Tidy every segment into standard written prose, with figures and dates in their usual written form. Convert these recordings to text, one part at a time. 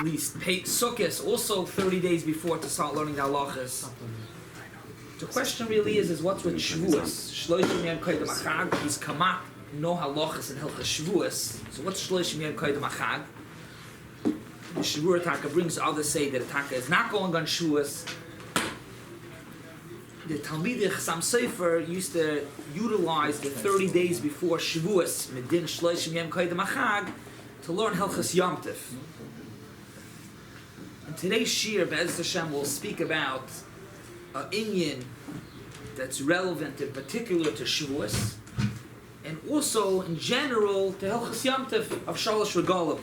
least. Sukkot, also 30 days before to start learning the halachas. The question really is what's with Shavuos? Shloshim Yom Koydem HaChag, he's kamat, no halachas in Hilchas Shavuos. So what's Shloshim Yom Koydem HaChag? The Shiur Taka brings others say that the Taka is not going on Shavuos. The Talmidei Chassam Sofer used to utilize the 30 days before Shavuos, Medin Shloshim Yom Koydem HaChag, to learn Hilchas Yom Tov. In today's Shiur, Be'ez Hashem will speak about an inyan that's relevant in particular to Shavuos, and also in general to Hilchas Yom Tov of Shalosh Regalim.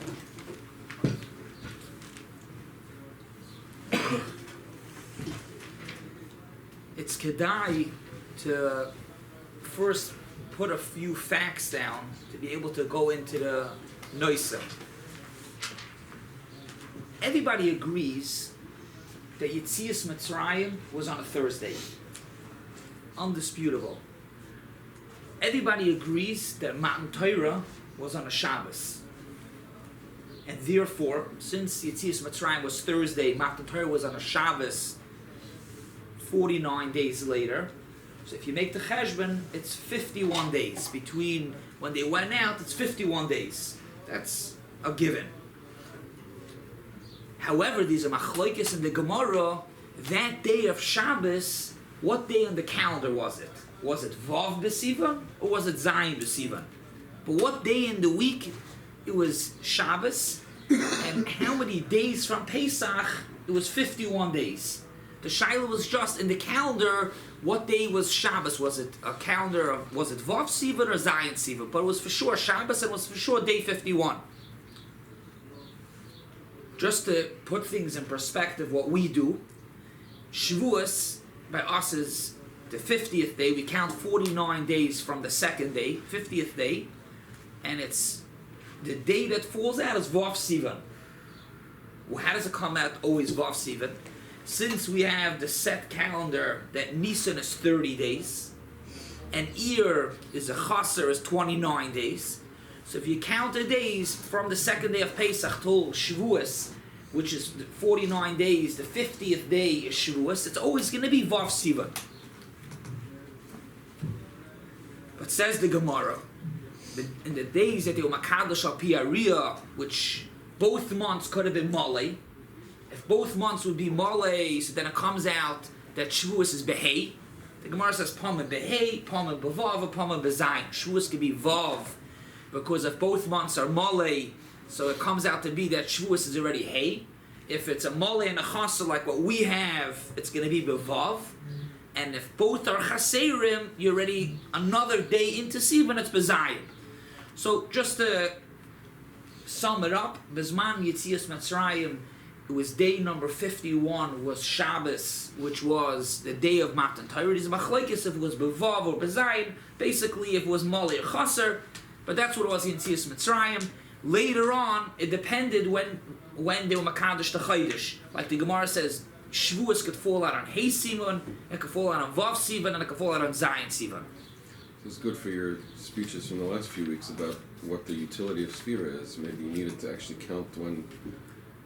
It's kedai to first put a few facts down to be able to go into the noisa. Everybody agrees that Yetzias Mitzrayim was on a Thursday. Undisputable. Everybody agrees that Matan Torah was on a Shabbos. And therefore, since Yetzias Mitzrayim was Thursday, Matan Torah was on a Shabbos 49 days later. So if you make the cheshbon, it's 51 days. Between when they went out, it's 51 days. That's a given. However, these are machlokes in the Gemara. That day of Shabbos, what day on the calendar was it? Was it Vav B'Sivan or was it Zayin B'Sivan? But what day in the week? It was Shabbos. And how many days from Pesach? It was 51 days. The Shaila was just in the calendar. What day was Shabbos? Was it a calendar of, was it Vav Sivan or Zayin Sivan? But it was for sure Shabbos and it was for sure day 51. Just to put things in perspective, what we do, Shavuos by us is the 50th day. We count 49 days from the second day, 50th day, and it's the day that falls out is Vav Sivan. Well, how does it come out always Vav Sivan? Since we have the set calendar that Nisan is 30 days, and Iyar is a Chaser is 29 days. So if you count the days from the second day of Pesach till Shavuos, which is 49 days, the 50th day is Shavuos, it's always going to be Vav Sivan. But says the Gemara, in the days that they were Makadosh Al Pi Ariyah, which both months could have been Malay, if both months would be Malay, so then it comes out that Shavuos is Behei. The Gemara says Pama Behei, Pama Bevav, Pama Bezayin. Shavuos could be Vav, because if both months are Malay, so it comes out to be that Shavuos is already Hey. If it's a Malay and a Chasser like what we have, it's going to be Bevav. And if both are Chaserim, you're already another day into Sivan, it's Bezayin. So just to sum it up, Bezman Yetzias Mitzrayim, it was day number 51 was Shabbos, which was the day of Matan Torah. It's machlokes if it was Bevav or Bezayin. Basically, if it was Malay or Chaser, but that's what it was in Yetzias Mitzrayim. Later on, it depended when they were Makadosh the Chodesh. Like the Gemara says, Shavuos could fall out on Hey Sivan, it could fall out on Vav Sivan, and it could fall out on Zayin Sivan. It's good for your speeches from the last few weeks about what the utility of Sphira is. Maybe you needed to actually count when,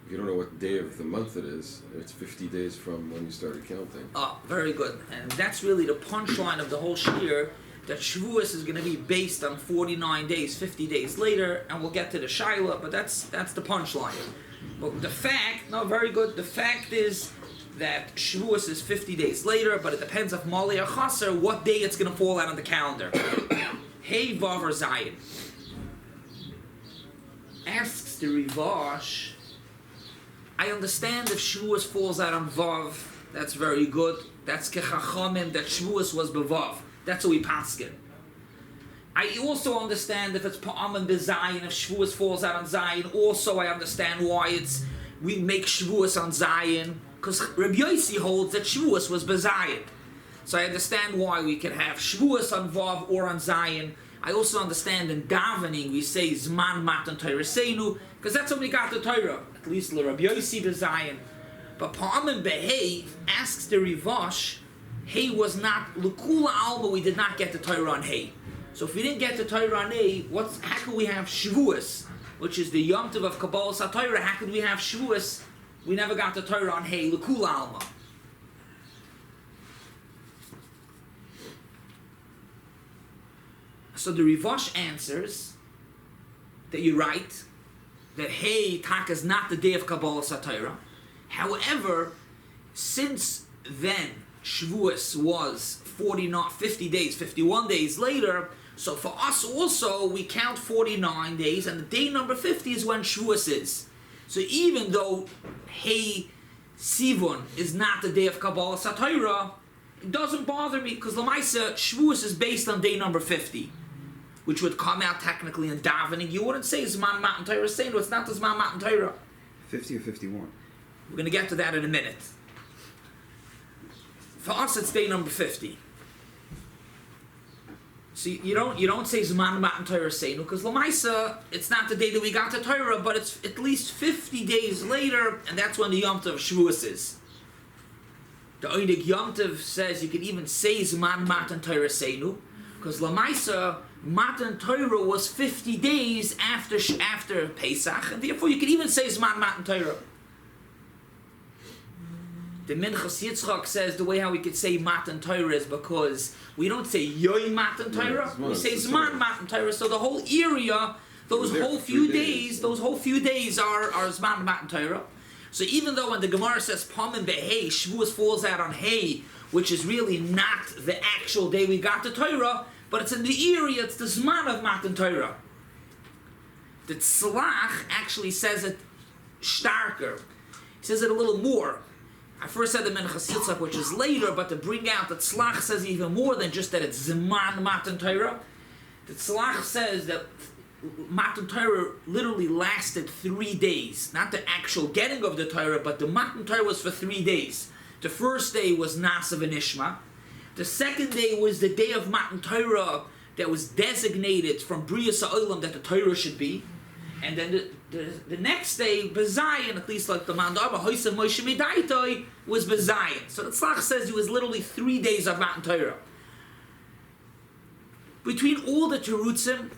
if you don't know what day of the month it is, it's 50 days from when you started counting. Oh, very good. And that's really the punchline of the whole Shiur, that Shavuos is going to be based on 49 days, 50 days later, and we'll get to the Shaila, but that's the punchline. But the fact, no, very good, the fact is that Shavuos is 50 days later, but it depends if Malay or Chaser, what day it's going to fall out on the calendar. Hey, Vav or Zayin. Asks the Rivash, I understand if Shavuos falls out on Vav, that's very good. That's Kechachamim, that Shavuos was Bevav. That's what we paskin. I also understand if it's Pa'am and Bezayin, if Shavuos falls out on Zayin. Also, I understand why we make Shavuos on Zayin, because Rabbi Yossi holds that Shavuos was Bezayin. So I understand why we can have Shavuos on Vav or on Zayin. I also understand in davening we say Zman Matan Torah Seinu, because that's when we got the Torah, at least Rabbi Yossi Bezayin. But Pa'am and Behei asks the Rivash, Hey was not L'Kula Alma. We did not get the Torah on Hey. So if we didn't get the Torah on Hey, how can we have Shavuos? which is the Yom Tov of Kabbalah Satayra, how could we have Shavuos? We never got the Torah on Hey L'Kula Alma. So the Rivash answers that you're right, that Hey Tak is not the day of Kabbalah Satayra. However, since then Shavuos was 50 days, 51 days later, so for us also we count 49 days, and the day number 50 is when Shavuos is. So even though Hey Sivon is not the day of Kabbalah Satayra, it doesn't bother me, because Lamaisa Shavuos is based on day number 50, which would come out technically in davening. You wouldn't say Zman Matan Torah Seinu. It's not the Zman Matan Torah. 50 or 51? We're going to get to that in a minute. For us, it's day number 50. So you don't say Zman Matan Torah Seinu, because Lamaisa, it's not the day that we got the Torah, but it's at least 50 days later, and that's when the Yom Tov Shavuos is. The Oinig Yom Tov says you can even say Zman Matan Torah Seinu, because Lamaisa, Matan Torah was 50 days after Pesach, and therefore you can even say Zman Matan Torah. The Minchas Yitzchak says the way how we could say Matan Torah is because we don't say Yoy Matan Torah, we say Zman Matan Torah. So the whole area, those whole few days are Zman Matan Torah. So even though when the Gemara says Pamim Behei, Shavuos falls out on Hay, which is really not the actual day we got the Torah, but it's in the area, it's the Zman of Matan Torah. The Tzlach actually says it starker. He says it a little more. I first said the Minchas Yitzchak, which is later, but to bring out the Tzlach says even more than just that it's Zman Matan Torah. The Tzlach says that Matan Torah literally lasted 3 days. Not the actual getting of the Torah, but the Matan Torah was for 3 days. The first day was Nasav and Ishma. The second day was the day of Matan Torah that was designated from Briyas HaOlam that the Torah should be. And then the next day, Bezayin, at least like the Mandaba, Hoysam Moshe Midaitoi, was Bezayin. So the Tzlach says it was literally 3 days of Matan Torah. Between all the Terutzim,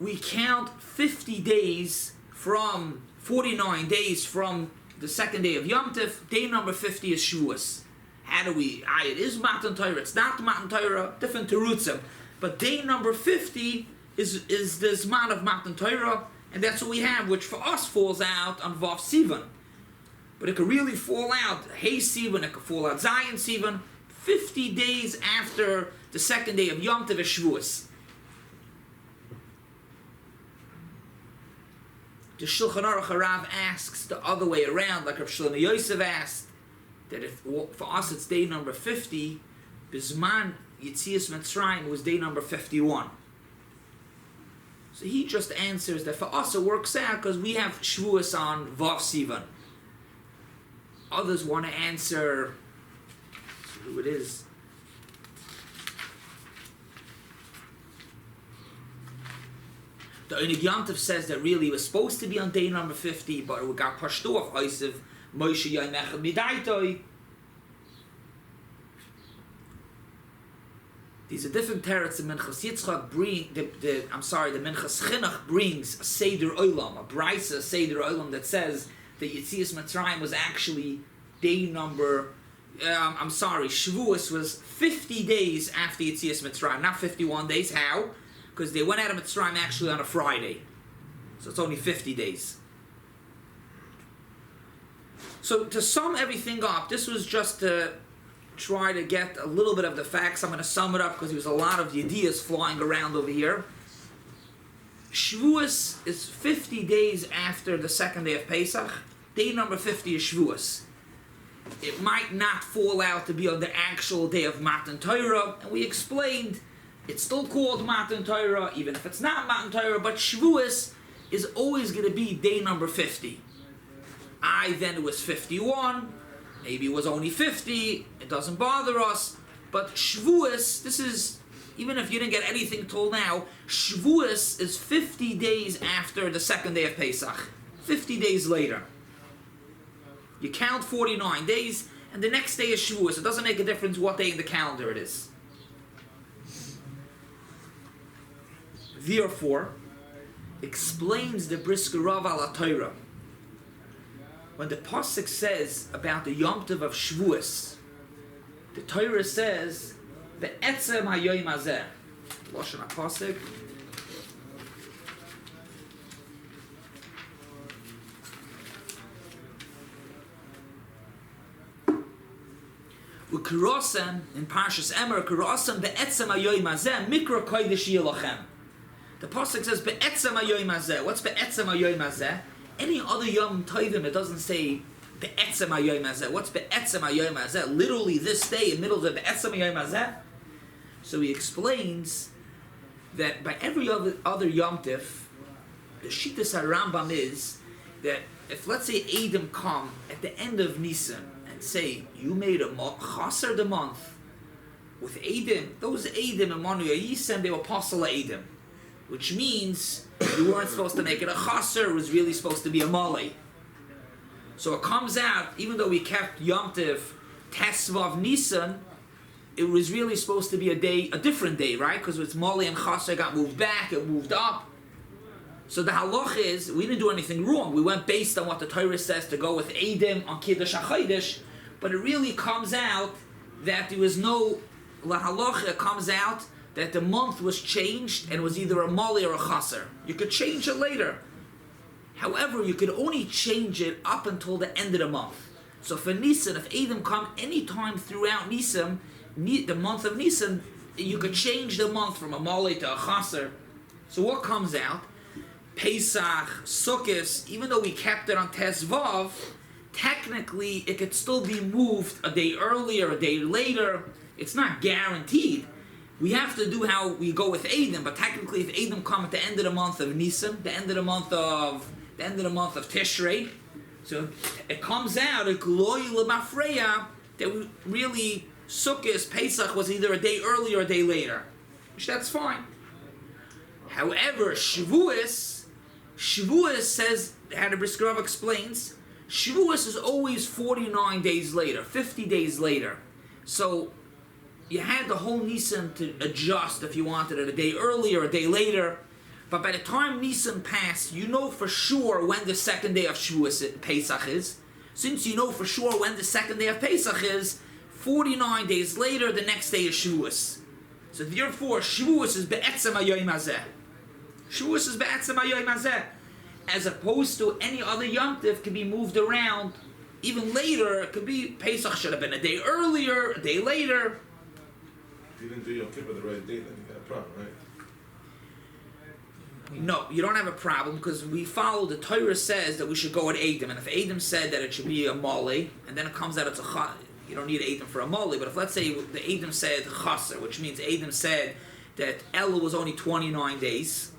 we count 50 days from 49 days from the second day of Yom Tov. Day number 50 is Shavuos. How do we? It is Matan Torah, it's not Matan Torah, different Terutzim. But day number 50 is the Zman of Matan Torah, and that's what we have, which for us falls out on Vav Sivan. But it could really fall out Hey Sivan, it could fall out Zayin Sivan, 50 days after the second day of Yom Tov is Shavuos. The Shulchan Aruch Harav asks the other way around, like Rav Shlomo Yosef asked, that if for us it's day number 50, Bizman Yitzias Mitzrayim was day number 51. So he just answers that for us it works out because we have Shavuos on Vav Sivan. Others want to answer, who it is. The Oinig Yom Tov says that really it was supposed to be on day number 50, but it got pushed off. Oisev Moshe Yoy Mechel Midaitoi. These are different teretz. The Minchas Yitzchak the Minchas Chinuch brings a Seder Olam, a Brisa Seder Olam that says that Yitzias Mitzrayim was actually day number. Shavuos was 50 days after Yitzias Mitzrayim, not 51 days. How? Because they went out of Mitzrayim actually on a Friday, so it's only 50 days. So to sum everything up, this was just to try to get a little bit of the facts. I'm going to sum it up because there's a lot of ideas flying around over here. Shavuos is 50 days after the second day of Pesach. Day number 50 is Shavuos. It might not fall out to be on the actual day of Matan Torah, and we explained it's still called Matan Torah, even if it's not Matan Torah, but Shavuos is always going to be day number 50. Then it was 51, maybe it was only 50, it doesn't bother us, but Shavuos, this is, even if you didn't get anything till now, Shavuos is 50 days after the second day of Pesach, 50 days later. You count 49 days, and the next day is Shavuos. It doesn't make a difference what day in the calendar it is. Therefore, explains the Brisker Rav al Torah. When the pasuk says about the Yom Tov of Shavuos, the Torah says be'etzem hayoyim hazeh. Lashon HaPasuk. U'kurosem in Parshas Emer, kurosem be'etzem hayoyim hazeh mikra kodesh yilachem. The pasuk says be'etzem hayoyim hazeh. What's be'etzem hayoyim hazeh? Any other Yom Tovim, it doesn't say be'etzem hayoyim hazeh. What's be'etzem hayoyim hazeh? Literally this day in the middle of the be'etzem hayoyim hazeh. So he explains that by every other Yom Tov, the Shittas HaRambam is that if, let's say, Edom come at the end of Nisan and say, you made a chaser the month with Edom, those Edom and Manu Yisem, they were apostle Edom, which means you weren't supposed to make it a chaser, it was really supposed to be a mali. So it comes out, even though we kept Yom Tov Tesvav Nisan, it was really supposed to be a different day, right? Because it's Mali and Chaser got moved back, it moved up. So the halach is, we didn't do anything wrong. We went based on what the Torah says to go with Edom on Kiddush HaChodesh, but it really comes out that there was no, la halacha comes out that the month was changed and it was either a Mali or a Chaser. You could change it later. However, you could only change it up until the end of the month. So for Nisan, if Edom come any time throughout Nisan, the month of Nisan, you could change the month from a Mali to a Chaser. So what comes out? Pesach, Sukkot, even though we kept it on Tezvav, technically it could still be moved a day earlier, a day later. It's not guaranteed. We have to do how we go with Edom, but technically if Edom come at the end of the month of Nisan, the end of the month of Tishrei, so it comes out that we really Sukkot, Pesach was either a day earlier or a day later, which that's fine. However, Shavuos says, how the Brisker Rav explains, Shavuos is always 49 days later, 50 days later. So you had the whole Nisan to adjust if you wanted it a day earlier, a day later. But by the time Nisan passed, you know for sure when the second day of Shavuos Pesach is. Since you know for sure when the second day of Pesach is, 49 days later, the next day is Shavuos. So therefore, Shavuos is be'etzem hayoyim hazeh. Shavuos is be'etzem hayoyim hazeh. As opposed to any other Yom Tov can be moved around. Even later, it could be Pesach should have been a day earlier, a day later. If you didn't do Yom Kippur the right day, then you got a problem, right? No, you don't have a problem because we follow the Torah says that we should go at Edom, and if Edom said that it should be a Mali, and then it comes out it's a Chas, you don't need Edom for a Mali. But if let's say the Edom said Chaser, which means Edom said that Elul was only 29 days,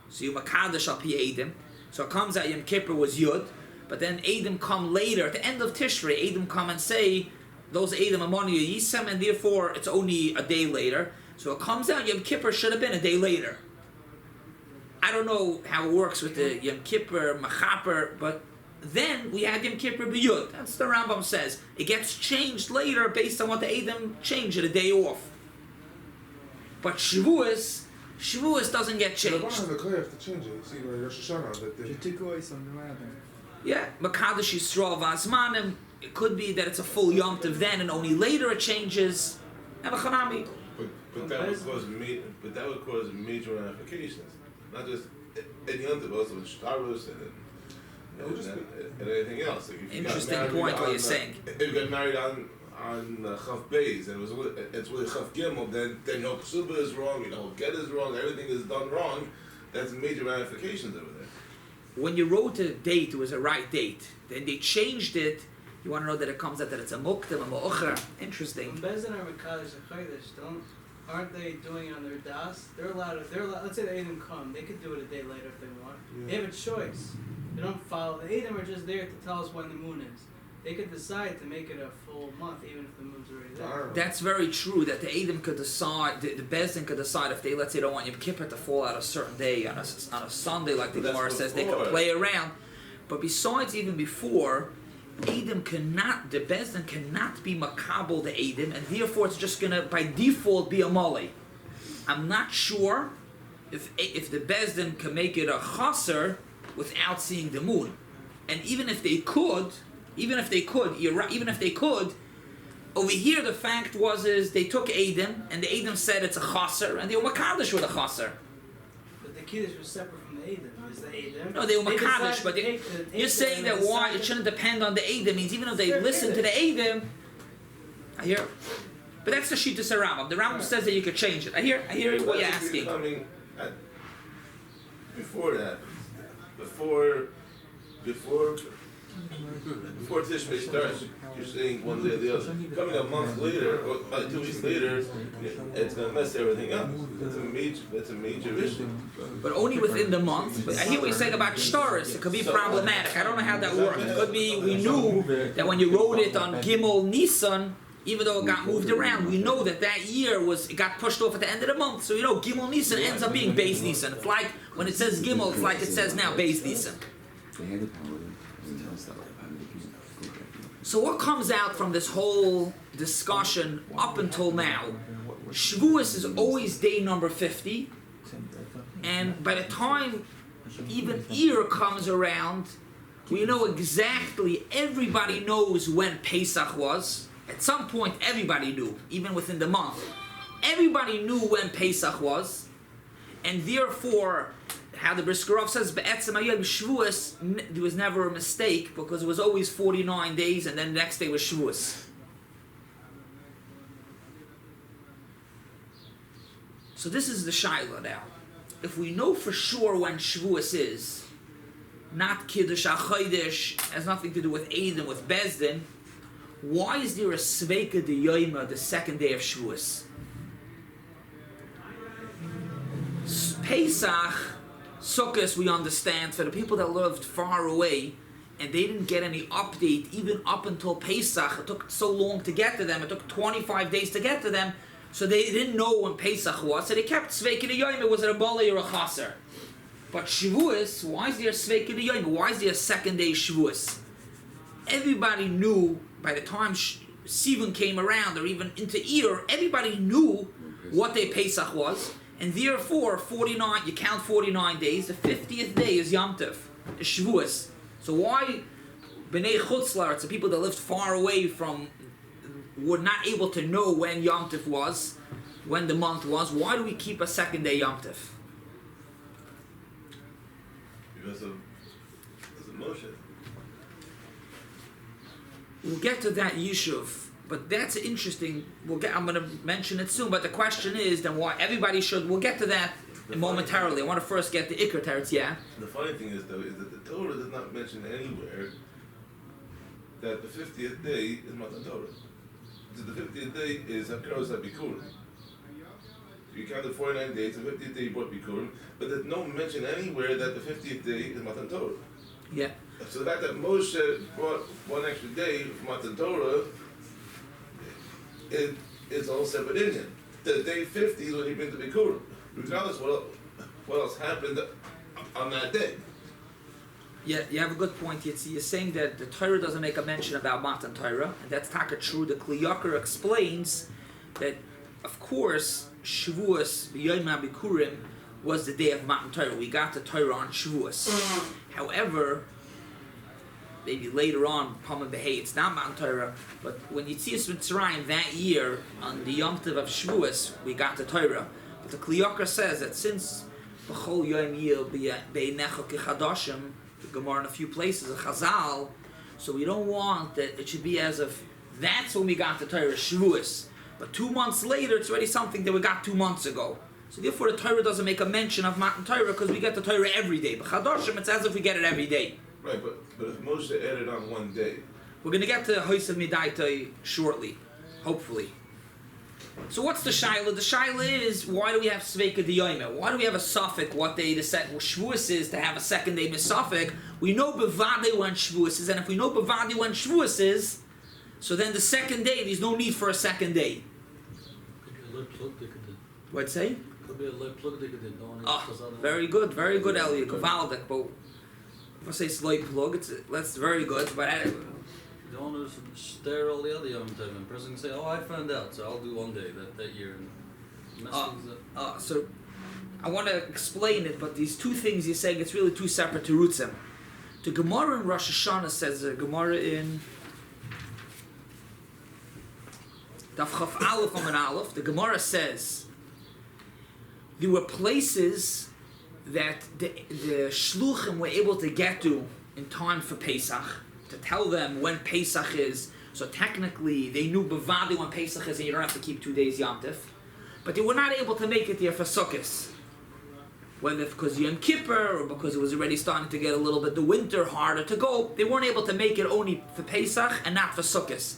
so you Makadosh al pi Edom, so it comes out Yom Kippur was Yud, but then Edom come later at the end of Tishrei. Edom come and say those Edom are Manu Yisem, and therefore it's only a day later. So it comes out Yom Kippur should have been a day later. I don't know how it works with the Yom Kippur, Machaper, but then we had Yom Kippur B'Yud. That's the Rambam says. It gets changed later based on what the Edom changed it a day off. But Shavuos doesn't get changed. The have to change it. See, like Rosh Hashanah, that they... Yeah, Makadosh Yisrael Vazmanim. It could be that it's a full Yom Tov then, and only later it changes. And a Chanami. But that would cause major ramifications. Not just in Yom Tov, also with Shavuos and anything else. Like Interesting point what you're saying. If you got married on Chaf Beis and it's with Chaf Gimel, then your Ksuba is wrong, your whole Get is wrong, everything is done wrong. That's major ramifications over there. When you wrote a date, it was a right date. Then they changed it. You want to know that it comes out that it's a Muktam, a Mu'ucher. Interesting. When Bezdin are Mekadosh HaChodesh, aren't they doing it on their das? They're allowed. Let's say the Edom come. They could do it a day later if they want. Yeah. They have a choice. They don't follow. The Edom are just there to tell us when the moon is. They could decide to make it a full month even if the moon's already there. That's very true. That the Edom could decide. The Bezdin could decide if they, let's say, don't want Yom Kippur to fall out a certain day on a Sunday, like the Gemara says, they could play around. But besides, even before, the Bezdin cannot be makabel the Edom, and therefore it's just gonna by default be a Mali. I'm not sure if the Bezdin can make it a chaser without seeing the moon, and even if they could, you're right. Even if they could, over here the fact is they took Adam and the Adam said it's a chaser, and they were makadosh with a chaser. But the kiddush was separate from the Adam. Is the Adam? No, they were They makadosh, decided but to take the you're saying that Adam why and it shouldn't depend on the Adam means even if they Sure, listen to the Kiddush. Adam. I hear, but that's the Shittas Rambam. The Rambam says that you could change it. I hear what you're asking. Coming before that, before Tishmei starts, you're saying one day or the other. Coming a month later, or 2 weeks later, it's going to mess everything up. That's a major issue. But only within the month. But I hear what you're saying about shtaris. It could be problematic. I don't know how that works. It could be we knew that when you wrote it on Gimel Nisan, even though it got moved around, we know that year it got pushed off at the end of the month. So Gimel Nisan ends up being Beis Nisan. It's like when it says Gimel, it's like it says now Beis Nisan. So what comes out from this whole discussion up until now? Shavuos is always day number 50, and by the time even Iyar comes around, we know exactly, everybody knows when Pesach was. At some point everybody knew, even within the month. Everybody knew when Pesach was, and therefore, how the Briskerov says, Be'etzem Hayom Shavuos, there was never a mistake because it was always 49 days and then the next day was Shavuos. So this is the Shaila now. If we know for sure when Shavuos is, not Kiddush HaChodesh, has nothing to do with Eidim, with Bezdin, why is there a Sveika de Yoima the second day of Shavuos? Pesach, Sukkot, we understand, for the people that lived far away and they didn't get any update even up until Pesach. It took so long to get to them. It took 25 days to get to them. So they didn't know when Pesach was. So they kept Sveika de Yoima. Was it a Bali or a Chaser? But Shavuos, why is there a Sveika de Yoima? Why is there a second day Shavuos? Everybody knew by the time Sivan came around, or even into Iyar, everybody knew what day Pesach was. And therefore, 49, you count 49 days, the 50th day is Yom Tov, the Shavuos. So why B'nai Chutzlar, the people that lived far away from, were not able to know when Yom Tov was, when the month was, why do we keep a second day Yom Tov? Because of emotion. We'll get to that Yishuv. But that's interesting. I'm going to mention it soon. But the question is, then why everybody should? We'll get to that momentarily. I want to first get the Iker Teretz. Yeah. The funny thing is, though, is that the Torah does not mention anywhere that the 50th day is Matan Torah. So the 50th day is Hakaros HaBikurim. You counted 49 days. The 50th day you brought Bikurim, but there's no mention anywhere that the 50th day is Matan Torah. Yeah. So the fact that Moshe brought one extra day from Matan Torah. It's all separate Indian. The day 50 is when he brings the Bikurim. Regardless what else happened on that day. Yeah, you have a good point. You're saying that the Torah doesn't make a mention about Matan Torah, and that's taka true. The Kli Yakar explains that, of course, Shavuos, Yom HaBikurim, was the day of Matan Torah. We got the Torah on Shavuos. However, maybe later on, Pama Behei, it's not Mount Torah, but when Yitzias Mitzrayim that year, on the Yom Tov of Shavuos, we got the Torah. But the Kli Yakar says that since B'chol Yom Yil B'einecha K'chadashim, the Gemara in a few places, a Chazal, so we don't want that it should be as if that's when we got the Torah, Shavuos. But 2 months later, it's already something that we got 2 months ago. So therefore the Torah doesn't make a mention of Matan Torah because we get the Torah every day. But Chadashim, it's as if we get it every day. Right, but if Moshe added on one day. We're going to get to Hoysav Midaita shortly, hopefully. So what's the Shaila? The Shaila is, why do we have Sveika D'Yoyma? Why do we have a suffix, what day the Shavuos is, to have a second day Misafik? We know Bevade when Shavuos is, and if we know Bevade when Shavuos is, so then the second day, there's no need for a second day. What'd say? Oh, very good, Elliot. Kavaldik, but if I say slight plug, that's very good, but I don't. The owners stare all the other Yom Tovim. The person can say, "Oh, I found out, so I'll do one day that year." And mess things up. So I want to explain it, but these two things you're saying, it's really two separate terutzim. The Gemara in Rosh Hashanah says, the Gemara in Daf Chaf Aleph Amud Aleph, the Gemara says, there were places that the shluchim were able to get to in time for Pesach, to tell them when Pesach is. So technically, they knew bevadi when Pesach is, and you don't have to keep 2 days Yom Tov. But they were not able to make it there for Sukkot. Whether because Yom Kippur, or because it was already starting to get a little bit the winter harder to go, they weren't able to make it only for Pesach and not for Sukkot.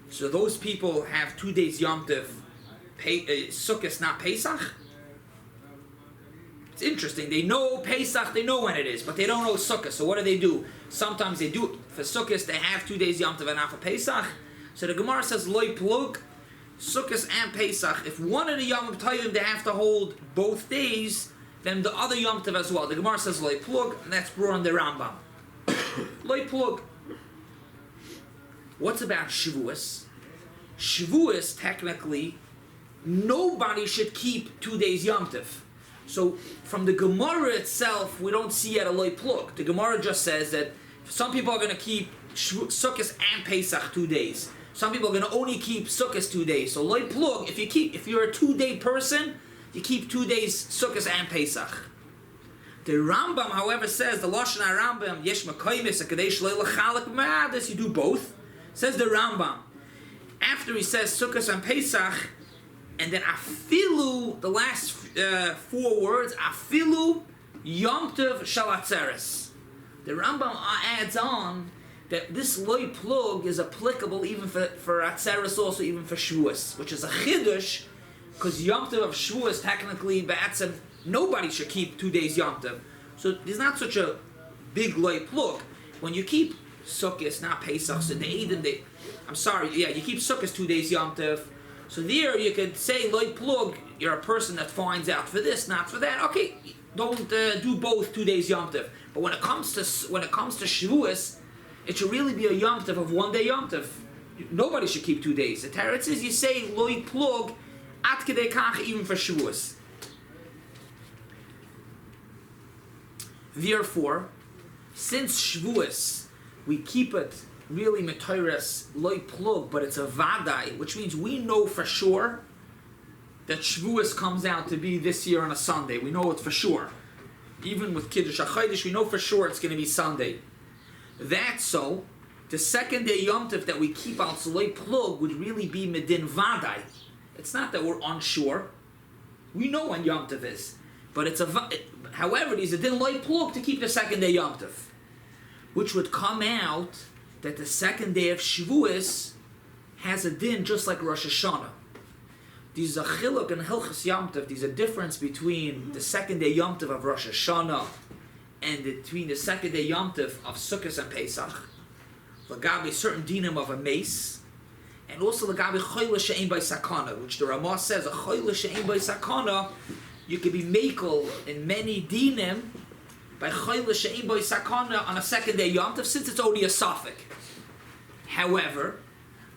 So those people have 2 days Yom Tov, Sukkot, not Pesach. It's interesting. They know Pesach, they know when it is, but they don't know Sukkot. So what do? Sometimes they do it for Sukkot. They have 2 days Yom Tov and not for Pesach. So the Gemara says loy plug, Sukkot and Pesach. If one of the Yomim Tovim they have to hold both days, then the other Yom Tov as well. The Gemara says loy plug, and that's brought on the Rambam. Loy plug. What's about Shavuos? Shavuos, technically, nobody should keep 2 days Yom Tov. So from the Gemara itself, we don't see yet a loy plug. The Gemara just says that some people are going to keep Sukkot and Pesach 2 days. Some people are going to only keep Sukkot 2 days. So loy plug, if you're a 2 day person, you keep 2 days Sukkot and Pesach. The Rambam, however, says the Lashon HaRambam Yesh Makaymis Akadesh Lo Lachalek Ma'adis. You do both. Says the Rambam. After he says Sukkot and Pesach, and then afilu, the last 4 words, afilu Yom Tov Shalatzeres. The Rambam adds on that this loy plug is applicable even for Atzeres, also even for Shavuos, which is a chiddush, because Yom Tov of Shavuos technically, Ba'atzim, nobody should keep 2 days Yom Tov. So there's not such a big loy plug. When you keep Sukkot, not Pesach, so you keep Sukkot 2 days Yom Tov. So there you could say loy plug, you're a person that finds out for this, not for that. Okay, don't do both 2 days Yom Tov. But when it comes to Shavuos, it should really be a Yom Tov of 1 day Yom Tov. Nobody should keep 2 days. The Teretz says you say loy plug at kedei kach even for Shavuos. Therefore, since Shavuos, we keep it really metoires loy plug, but it's a vadai, which means we know for sure that Shavuos comes out to be this year on a Sunday. We know it for sure. Even with Kiddush HaChodesh, we know for sure it's going to be Sunday. That's so. The second day Yom Tov that we keep out loy plug would really be medin vadai. It's not that we're unsure. We know when Yom Tov is, but however, there's a din loy plug to keep the second day Yom Tov, which would come out that the second day of Shavuos has a din just like Rosh Hashanah. There's a chiluk in Hilchas Yom Tov. There's a difference between the second day Yom Tov of Rosh Hashanah and between the second day Yom Tov of Sukkot and Pesach. Lagabi certain dinim of a mace, and also lagabi choyle she'ein by sakana, which the Ramah says a choyle she'ein by sakana, you could be mekel in many dinim by choyle she'ein by sakana on a second day Yom Tov, since it's only a suffix. However,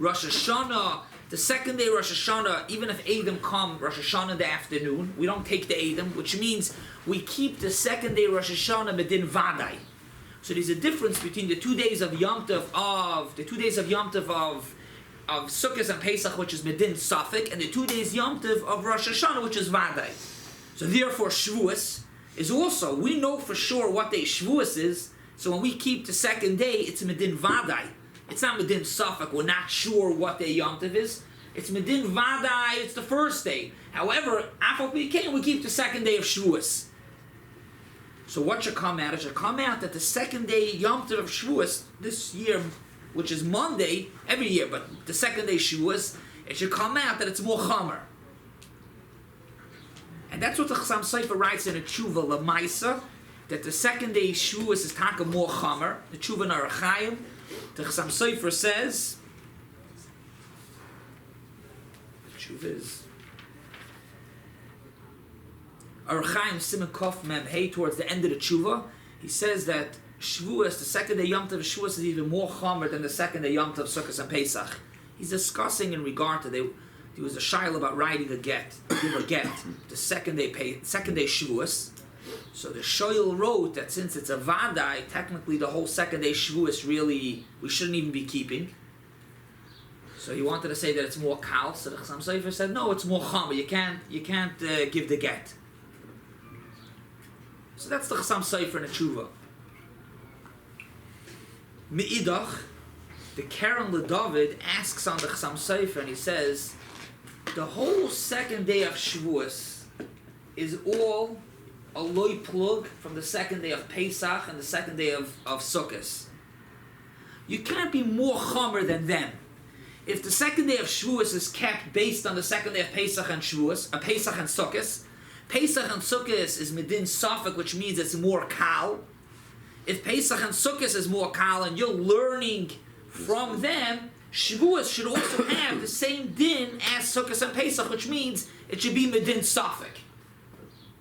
Rosh Hashanah, the second day Rosh Hashanah, even if Edom come Rosh Hashanah in the afternoon, we don't take the Edom, which means we keep the second day Rosh Hashanah medin vadai. So there's a difference between the 2 days of Yom Tov of Sukkot and Pesach, which is medin suffix, and the 2 days Yom Tov of Rosh Hashanah, which is vadai. So therefore, Shavuos is also, we know for sure what day Shavuos is, so when we keep the second day, it's medin vadai. It's not medin suffix, we're not sure what day Yom Tov is. It's medin vadai, it's the first day. However, after we keep the second day of Shavuos. So what should come out? It should come out that the second day Yom Tov of Shavuos this year, which is Monday, every year, but the second day Shavuos, it should come out that it's more chamer. And that's what the Chassam Sofer writes in a tshuva, Lamaisa, that the second day Shavuos is taka more chamer. The tshuva in Arachayim, the Chassam Sofer says, the tshuva is Arachayim Siman Kof Mem Hey, towards the end of the tshuva, he says that Shavuos, the second day Yom Tov of Shavuos, is even more chamer than the second day Yom Tov Sukkot and Pesach. He's discussing in regard to there was a shaila about writing a get, give a get, the second day Shavuos. So the shoyl wrote that since it's a vadai, technically the whole second day Shavuos really we shouldn't even be keeping. So he wanted to say that it's more kal. So the Chassam Sofer said no, it's more chamer. You can't give the get. So that's the Chassam Sofer in the tshuva. Me'idach, the Karen LeDavid asks on the Chassam Sofer and he says, the whole second day of Shavuos is all a loy plug from the second day of Pesach and the second day of Sukkot. You can't be more chomer than them. If the second day of Shavuos is kept based on the second day of Pesach and Shavuos, Pesach and Sukkot, Pesach and Sukkot is medin safek, which means it's more kal. If Pesach and Sukkot is more kal and you're learning from them, Shavuos should also have the same din as Sukkot and Pesach, which means it should be medin safek.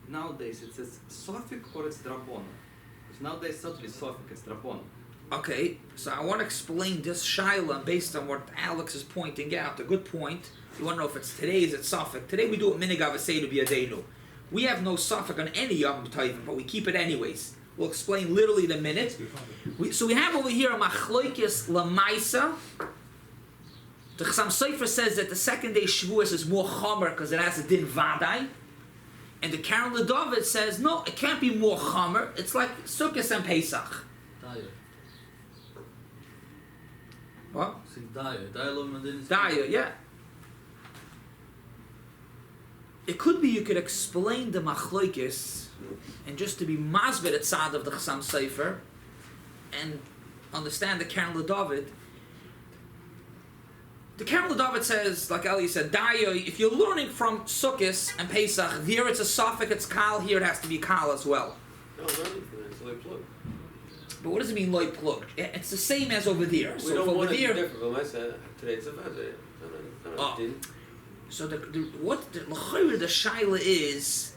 Nowadays it says safek or it's drabon. Because nowadays suddenly safek it's drabon. Okay, so I want to explain this shaila based on what Alex is pointing out. A good point. You want to know if it's today's, it's safek. Today we do it minig avaseidu b'yadeinu. We have no safek on any Yomim Tovim, but we keep it anyways. We'll explain literally in a minute. So we have over here a machloikis lamaisa. The Chassam Sofer says that the second day Shavuos is more chomer because it has a din vadai. And the Karen LeDavid says, no, it can't be more chomer. It's like Sukkot and Pesach. Daya. What? See, Daya. Daya, yeah. It could be you could explain the machloikis and just to be masbet at side of the Chassam Sofer and understand the Karen LeDavid. The Karen LeDavid says, like Ali said, Daya, if you're learning from Sukkot and Pesach, there it's a safek, it's kal, here it has to be kal as well. No, learning from it, it's loy plug. But what does it mean loy plug? It's the same as over there. We So don't over want it to be there, different from I said, today it's a Friday. so the l'chayr the shaila is,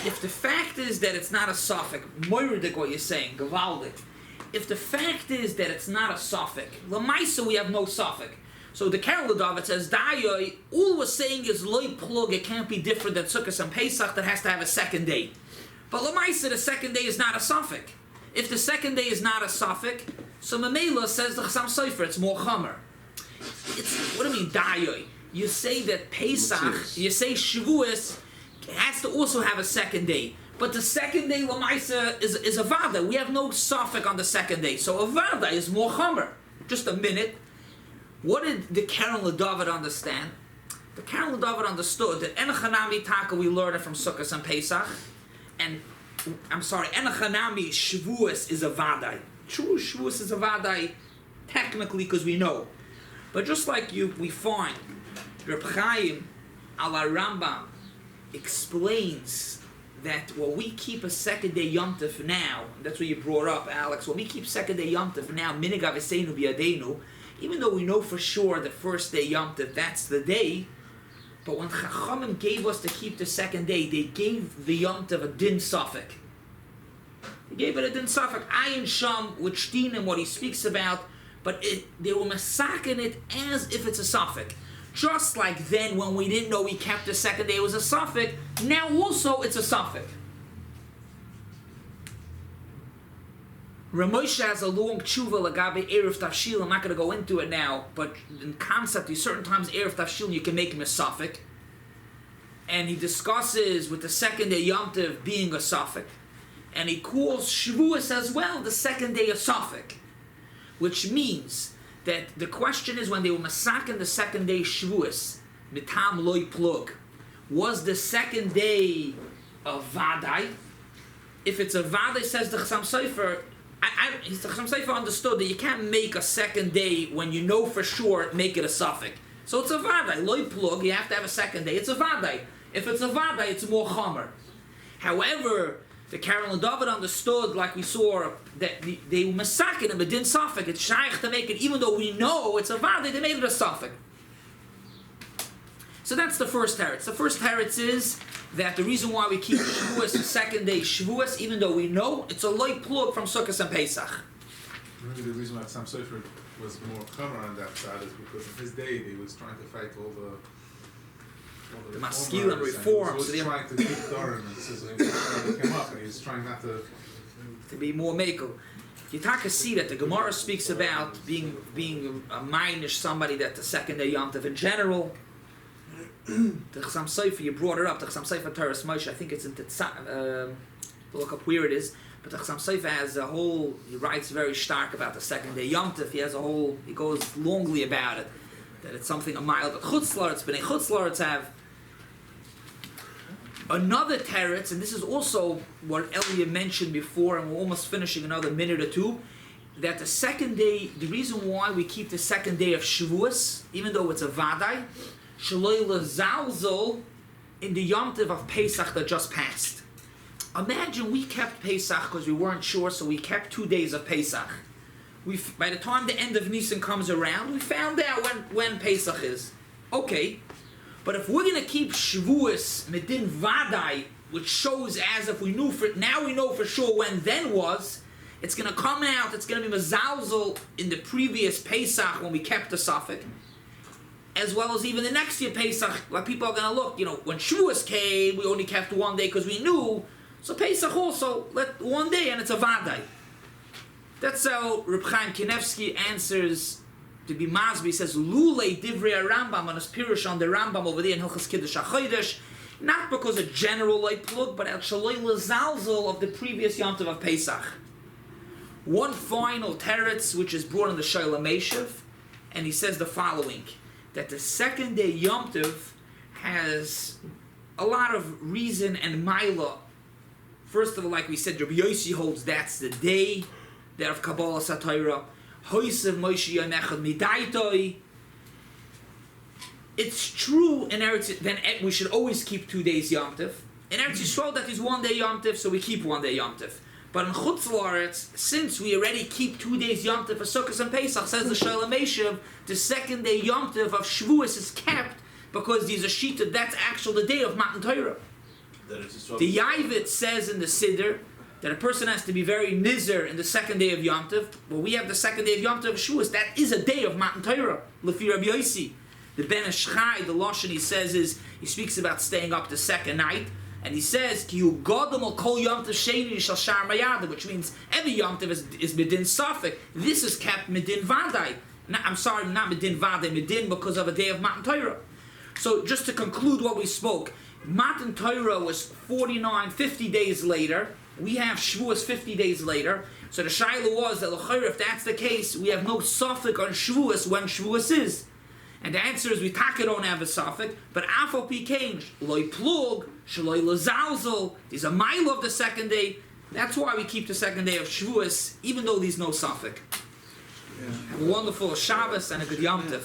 if the fact is that it's not a safek, moiridik what you're saying, gavaldik. If the fact is that it's not a safek, l'maisa we have no safek. So the Karen LeDavid says, Daya, all we're saying is loy plug, it can't be different than Sukkot and Pesach, that has to have a second day. But l'maisa, the second day is not a safek. If the second day is not a safek, so Mamela says the Chassam Sofer, it's more chomer. It's, what do you mean, Daya? You say that Pesach, you say Shavuos, has to also have a second day. But the second day, l'maisa, is a vada. We have no safek on the second day. So a vada is more chomer. Just a minute. What did the Karen LeDavid understand? The Karen LeDavid understood that Enochanami Taka we learn it from Sukkot and Pesach, and Enochanami Shavuos is a vadai. True, Shavuos is a vadai technically because we know, but just like we find Reb Chaim ala Rambam explains that when we keep a second day Yom Tov now, that's what you brought up, Alex. When we keep second day Yom Tov now, minig avaseidu b'yadeinu. Even though we know for sure the first day Yom Tov, that's the day, but when Chachamim gave us to keep the second day, they gave the Yom Tov a din safek. They gave it a din safek. Ayin Sham, which Dinim, what he speaks about, but they were masaking it as if it's a safek. Just like then when we didn't know we kept the second day it was a safek, now also it's a safek. Ramosha has a long tshuva lagabe Erev Tafshil. I'm not going to go into it now, but in concept, certain times Erev Tafshil you can make him a safek, and he discusses with the second day Yom Tov being a safek, and he calls Shavuos as well the second day a safek, which means that the question is when they were masakin the second day Shavuos mitam loy plug, was the second day a vadai? If it's a vadai, says the Chassam Sofer. The Chassam Sofer understood that you can't make a second day when you know for sure make it a safek. So it's a vadai. Loy plug, you have to have a second day. It's a vadai. If it's a vadai, it's more chomer. However, the Karen LeDavid understood, like we saw, that they were masakin and bedin safek. It's shaykh to make it, even though we know it's a vadai, they made it a safek. So that's the first teretz. The first teretz is that the reason why we keep Shavuos the second day Shavuos, even though we know it's a loy plug from Sukkot and Pesach. Maybe the reason why Chassam Sofer was more chomer on that side is because in his day he was trying to fight all the The masculine reform. So He was trying to keep Doran, and says when he came up, and he was trying not to. To be more makel. You take a see that the Gemara speaks about being a minish somebody that the second day Yom Tov in general. The Chassam Sofer, you brought it up. The Chassam Sofer Teres Moshe, I think it's in look up where it is. But the Chassam Sofer has a whole. He writes very stark about the second day Yom Tov. He has a whole. He goes longly about it. That it's something a mile. But Chutzlaritz, but Chutzlaritz have another teretz, and this is also what Elia mentioned before, and we're almost finishing another minute or two. That the second day, the reason why we keep the second day of Shavuos, even though it's a Vadai, Shaloi Lazalzel in the Yom Tov of Pesach that just passed. Imagine we kept Pesach because we weren't sure, so we kept 2 days of Pesach. By the time the end of Nisan comes around, we found out when Pesach is. Okay, but if we're going to keep Shavuos Medin Vadai, which shows as if we knew now we know for sure when then was, it's going to come out, it's going to be Mazalzel in the previous Pesach when we kept the Safek, as well as even the next year Pesach, like people are going to look, when Shavuos came, we only kept 1 day because we knew, so Pesach also, let 1 day and it's a Vadai. That's how Reb Chaim Kanevsky answers to be Masbi. He says, Lule Divrei Rambam on his Pirush on the Rambam over there in Hilchas Kiddush HaChodesh, not because of general light plug, but al Shaloi Lazalzel of the previous Yom Tov of Pesach. One final teretz, which is brought in the Shaila Meshiv, and he says the following, that the second day Yom Tov has a lot of reason and maila. First of all, like we said, Rabbi Yossi holds that's the day there of Kabbalah Satira. Hoisev Moshe Yom Echad Midaitoi. It's true in Eretz, then we should always keep 2 days Yom Tov. In Eretz Yisrael, that is 1 day Yom Tov, so we keep 1 day Yom Tov. But in Chutz La'aretz, since we already keep 2 days Yom Tov for Sukkot and Pesach, says the Shaila Meshiv, the second day Yom Tov of Shavuos is kept because there's a shita that's actually the day of Matan Torah. The Yavit says in the Siddur that a person has to be very nizer in the second day of Yom Tov. Well, we have the second day of Yom Tov of Shavuos. That is a day of Matan Torah. Lefi Rabbi Yossi. The Ben Ish-Chai, the Lashon he says is, he speaks about staying up the second night, and he says, Ki hu godam al kol Yom Tov sheni shal shar mayada, which means every Yom Tov is Medin Safek. This is kept Medin Vadai. I'm sorry, not Medin Vadai, Medin because of a day of Matan Torah. So just to conclude what we spoke, Matan Torah was 50 days later. We have Shavuos 50 days later. So the Shaila was that, if that's the case, we have no Safek on Shavuos when Shavuos is. And the answer is we don't have a Safek, but Afal Pikain, Loi Plug, Shaloi Lazalzel, there's a mile of the second day. That's why we keep the second day of Shavuos, even though there's no Safek. Have a wonderful Shabbos and a good Yom Tov.